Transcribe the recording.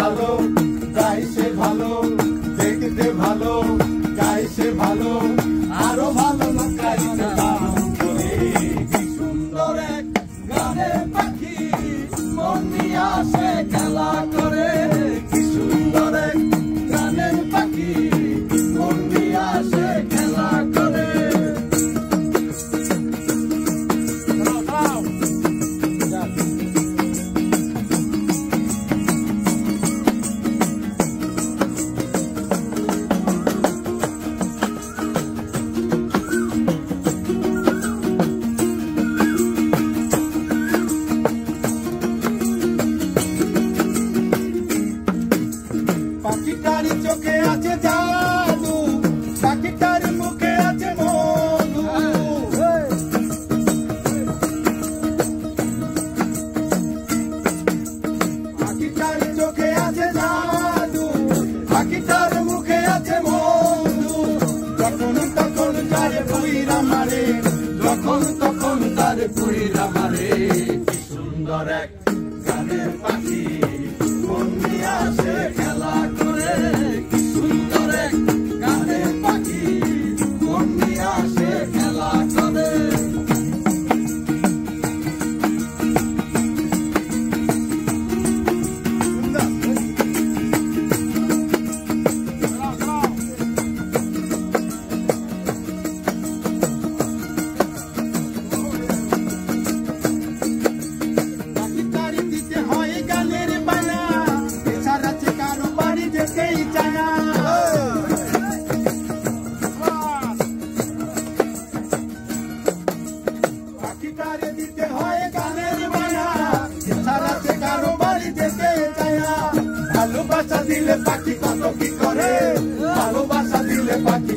ভালো, গাই সে ভালো, দেখতে ভালো, গাই সে ভালো, আরো ভালো লোক গাইতে বারণ করে। কি সুন্দর এক গানের পাখি মন নিয়ে আসে খেলা করে। কি সুন্দর এক গানের পাখি মন নিয়ে আসে খেলা করে। পাখিটার চোখে আছে জাদু, পাখিটার মুখে আছে মধু। পাখিটার চোখে আছে জাদু, পাখিটার মুখে আছে মধু। যখন তখন তার পুইরা মারে, যখন তখন তার পুইরা মারে। কি সুন্দর এক গানের পাখি মন নিয়ে আসে খেলা করে। কি সুন্দর এক গানের পাখি মন নিয়ে আসে খেলা করে। পাখিটারি দিতে হয় গানের বানা, এছাড়া যে কারো বাড়ি যেতেই চায় না। পাখিটারি দিতে হয় গানের বানা, এছাড়া যে কারো বাড়ি যেতেই চায় না। ভালোবাসা দিলে পাখি কত কি করে, ভালোবাসা দিলে পাখি